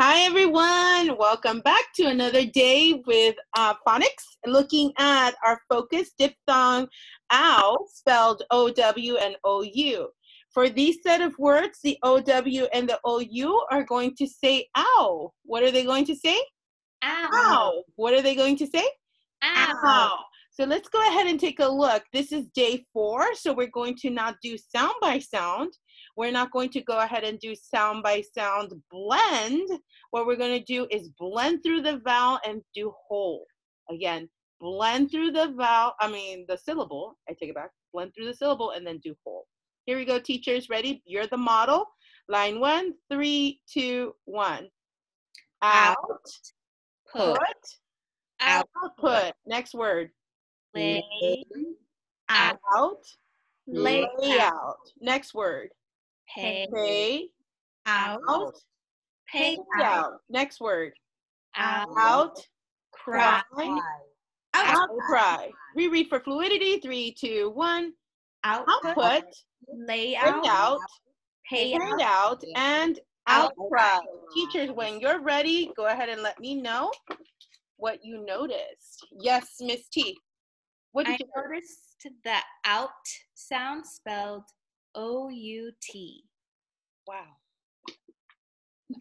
Hi, everyone. Welcome back to another day with phonics, looking at our focus diphthong ow, spelled O-W and O-U. For these set of words, the O-W and the O-U are going to say ow. What are they going to say? Ow. Ow. What are they going to say? Ow. Ow. So let's go ahead and take a look. This is day 4, so we're going to not do sound by sound. We're not going to go ahead and do sound by sound blend. What we're going to do is blend through the vowel and do whole. Again, blend through the the syllable. I take it back. Blend through the syllable and then do whole. Here we go, teachers. Ready? You're the model. Line 1, 3, 2, 1. Out, put, output. Next word. Lay Out, lay lay out. Next word. pay Out, pay paid out. Next word. out Cry, outcry outcry. Reread for fluidity. 3, 2, 1. Output, lay paid out, pay paid out, and outcry. Teachers, when you're ready, go ahead and let me know what you noticed. Yes, Miss T. What I did you noticed the out sound spelled O-U-T. Wow.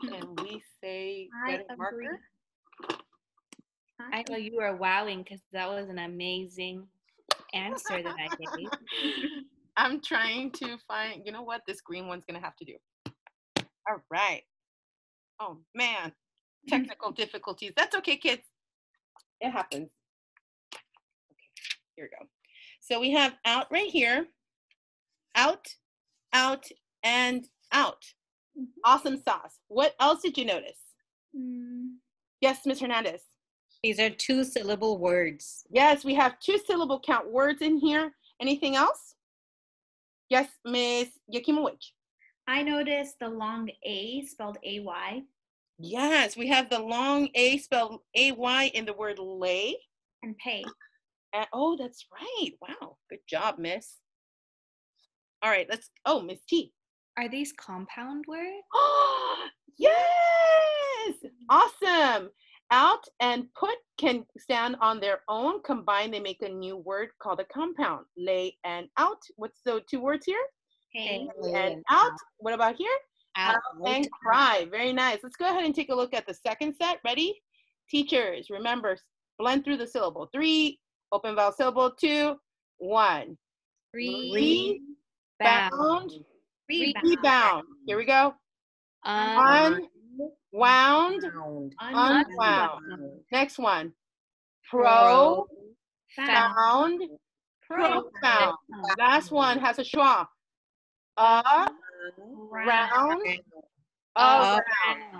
Can we say I red agree. marker? I know you were wowing because that was an amazing answer that I gave. I'm trying to find, you know what? This green one's going to have to do. All right. Oh, man. Technical difficulties. That's okay, kids. It happens. Okay, here we go. So we have out right here. Out, and out. Awesome sauce. What else did you notice? Yes, Ms. Hernandez. These are 2-syllable words. Yes, we have 2-syllable count words in here. Anything else? Yes, Ms. Yakimowicz. I noticed the long A spelled A-Y. Yes, we have the long A spelled A-Y in the word lay. And pay. Oh, that's right. Wow. Good job, Miss. All right, Miss T. Are these compound words? Yes! Awesome. Out and put can stand on their own. Combined, they make a new word called a compound. Lay and out. What's the 2 words here? Pay. Lay and out. What about here? Out and cry. Very nice. Let's go ahead and take a look at the second set. Ready? Teachers, remember, blend through the syllable. 3, open vowel syllable. 2, 1. Rebound. Rebound. Here we go. Unwound. Unwound. Next one. Profound. Profound. Last one has a schwa. Around. Around.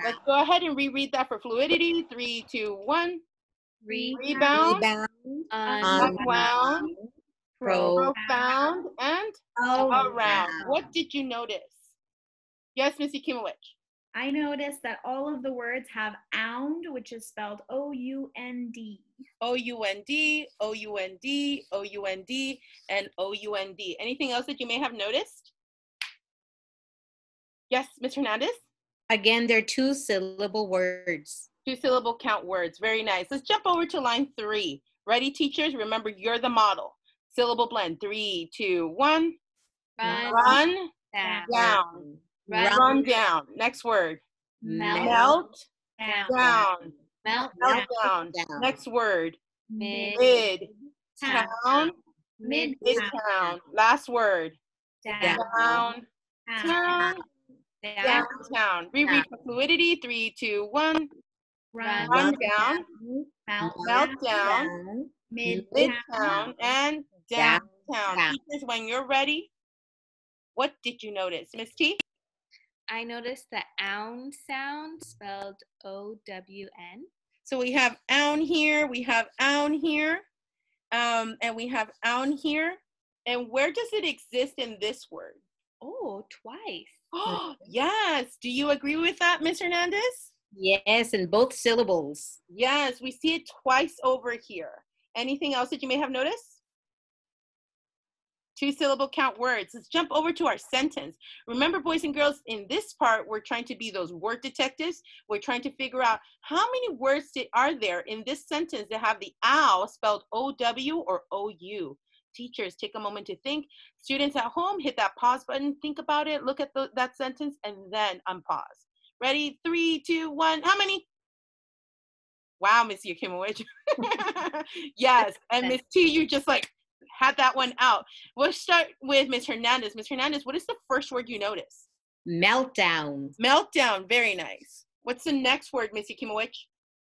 Let's go ahead and reread that for fluidity. 3, 2, 1. Rebound. Unwound. Profound. And around. What did you notice? Yes, Missy Kimowicz. I noticed that all of the words have ound, which is spelled O-U-N-D. O-U-N-D, O-U-N-D, O-U-N-D, and O-U-N-D. Anything else that you may have noticed? Yes, Ms. Hernandez? Again, they're 2-syllable words. 2-syllable count words. Very nice. Let's jump over to line 3. Ready, teachers? Remember, you're the model. Syllable blend. 3, 2, 1. Run down. Run down. Next word. Melt down. Melt down. Next word. Midtown. Midtown. Last word. Downtown. Downtown. Reread for fluidity. 3, 2, 1. Run down. Melt down. Midtown. And downtown. Teachers, when you're ready, what did you notice? Miss T? I noticed the ound sound spelled O-W-N. So we have own here, we have own here, and we have own here. And where does it exist in this word? Oh, twice. Oh, yes. Do you agree with that, Ms. Hernandez? Yes, in both syllables. Yes, we see it twice over here. Anything else that you may have noticed? 2-syllable count words. Let's jump over to our sentence. Remember, boys and girls, in this part, we're trying to be those word detectives. We're trying to figure out how many words are there in this sentence that have the ow spelled O-W or O-U. Teachers, take a moment to think. Students at home, hit that pause button, think about it, look at that sentence, and then unpause. Ready? 3, 2, 1. How many? Wow, Miss Yakimowicz. Yes, and Miss T, you just like had that one out. We'll start with Miss Hernandez. Miss Hernandez, what is the first word you notice? Meltdown. Meltdown, very nice. What's the next word, Miss Yakimowicz?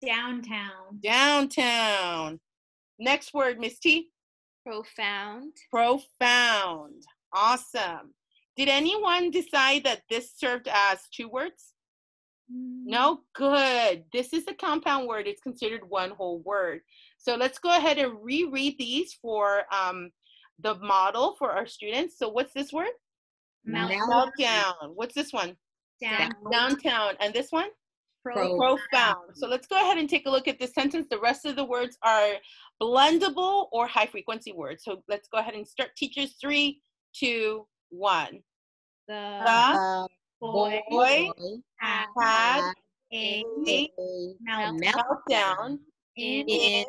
Downtown. Downtown. Next word, Miss T? Profound. Profound. Awesome. Did anyone decide that this served as 2 words? No? Good. This is a compound word. It's considered one whole word. So let's go ahead and reread these for the model for our students. So what's this word? Meltdown. What's this one? Downtown. And this one? Profound. So let's go ahead and take a look at this sentence. The rest of the words are blendable or high frequency words. So let's go ahead and start. Teachers, 3, 2, 1. The boy had a meltdown in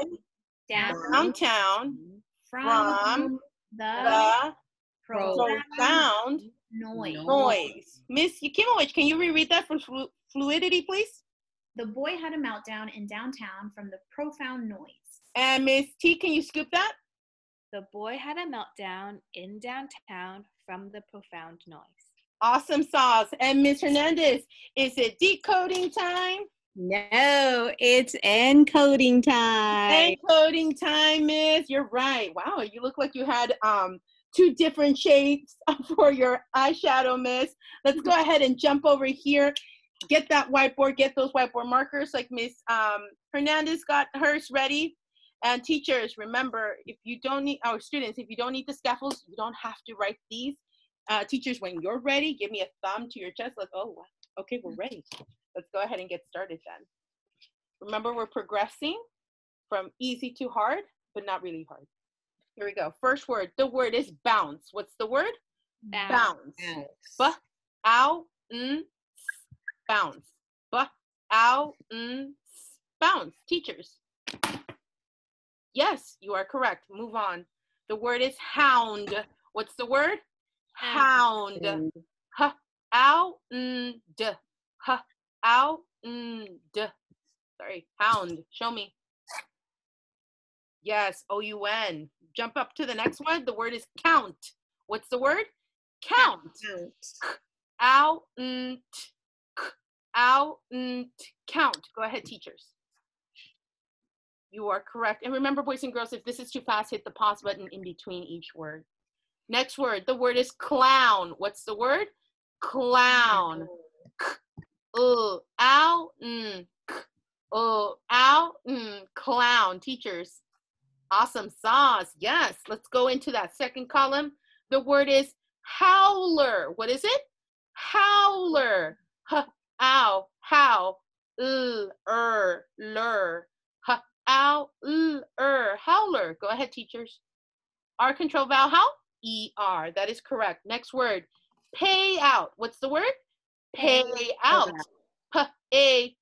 downtown from the profound noise. Miss Yakimowicz, can you reread that for fluidity, please? The boy had a meltdown in downtown from the profound noise. And Miss T, can you scoop that? The boy had a meltdown in downtown from the profound noise. Awesome sauce. And Miss Hernandez, is it decoding time? No, it's encoding time. Encoding time, Miss. You're right. Wow, you look like you had 2 different shades for your eyeshadow, Miss. Let's go ahead and jump over here. Get that whiteboard, get those whiteboard markers like Miss Hernandez got hers ready. And teachers, remember, if you don't need, our students, if you don't need the scaffolds, you don't have to write these. Teachers, when you're ready, give me a thumb to your chest. Like, oh, okay, we're ready. Let's go ahead and get started then. Remember, we're progressing from easy to hard, but not really hard. Here we go. First word. The word is bounce. What's the word? Bounce. Bounce. Bounce. Teachers. Yes, you are correct. Move on. The word is hound. What's the word? Hound. Sorry. Hound. Show me. Yes. O-U-N. Jump up to the next one. The word is count. What's the word? Count. Count. Go ahead, teachers. You are correct. And remember, boys and girls, if this is too fast, hit the pause button in between each word. Next word. The word is clown. What's the word? Clown. Clown. Teachers. Awesome sauce. Yes. Let's go into that second column. The word is howler. What is it? Howler. Ow. How. Lur. Ow. Howler. Go ahead, teachers. R control vowel how? E-R. That is correct. Next word. Pay out. What's the word? Pay out. Pay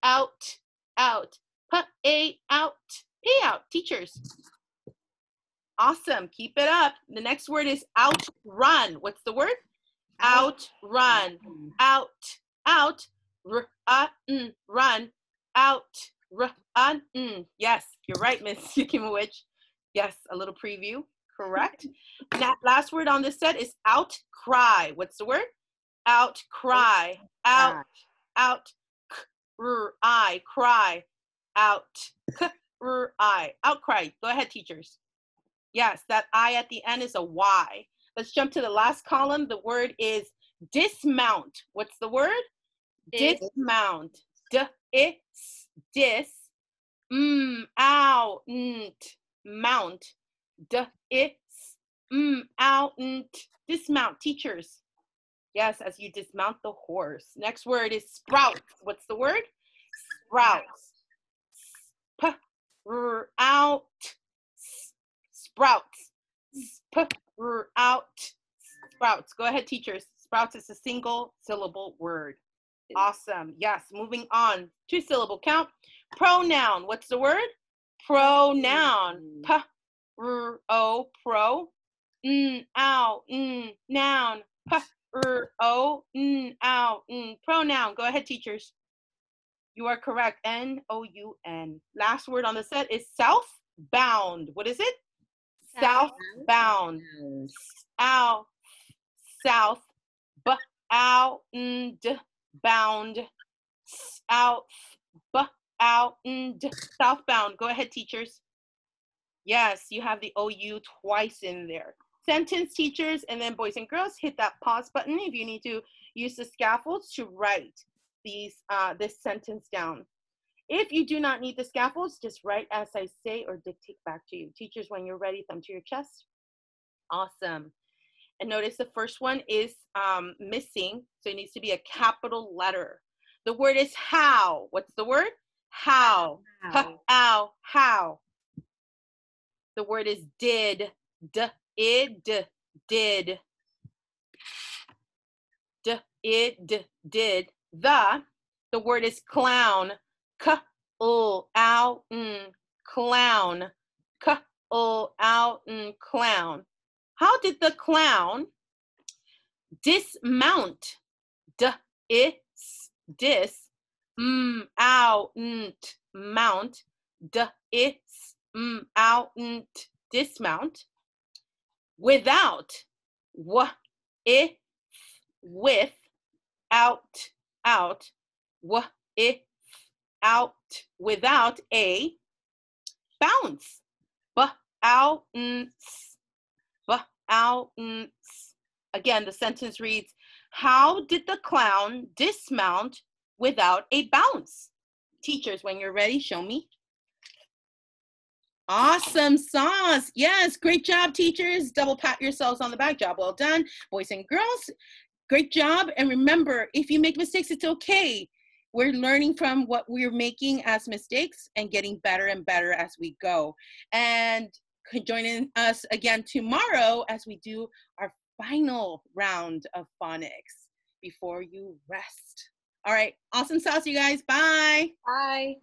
out. Pay out. Pay out. Teachers. Awesome. Keep it up. The next word is outrun. What's the word? Outrun. Out. Run. Out. Yes, you're right, Miss Yakimowicz. Yes, a little preview. Correct. That last word on this set is outcry. What's the word? Outcry. Out. Cry. Outcry. Go ahead, teachers. Yes, that I at the end is a Y. Let's jump to the last column. The word is dismount. What's the word? Dismount. Mount. Dismount. Teachers. Yes, as you dismount the horse. Next word is sprout. What's the word? Sprouts. Sprouts. out. Sprouts. Go ahead, teachers. Sprouts is a single syllable word. Awesome. Yes. Moving on. 2-syllable count. Pronoun. What's the word? Pronoun. P-r-o. Pro. N-ow. Noun. P-r-o. N-ow. Pronoun. Go ahead, teachers. You are correct. N-O-U-N. Last word on the set is southbound. What is it? Southbound. Ow. South. B-ow-n-d. Bound. South. B-ow-n-d. Southbound. Go ahead, teachers. Yes, you have the OU twice in there. Sentence, teachers, and then boys and girls, hit that pause button if you need to use the scaffolds to write this sentence down. If you do not need the scaffolds, just write as I say or dictate back to you. Teachers, when you're ready, thumb to your chest. Awesome. And notice the first one is missing, so it needs to be a capital letter. The word is how. What's the word? How. How. How. The word is did. D-id. Did. D-id. Did. The word is clown. K-l-ow-n. Clown. K-l-ow-n. Clown. How did the clown dismount? D-is. Dis. M-ow-nt. Mount. D-is. M-ow-nt. Dismount. Without. W-if. With. Out. Out. W-if. Out. Without a bounce. B-ow-nt. B-ow-nt. Again, the sentence reads, how did the clown dismount without a bounce? Teachers, when you're ready, show me. Awesome sauce. Yes, great job, teachers. Double pat yourselves on the back. Job well done. Boys and girls, great job. And remember, if you make mistakes, it's okay. We're learning from what we're making as mistakes and getting better and better as we go. And join in us again tomorrow as we do our final round of phonics before you rest. All right, awesome sauce, you guys. Bye. Bye.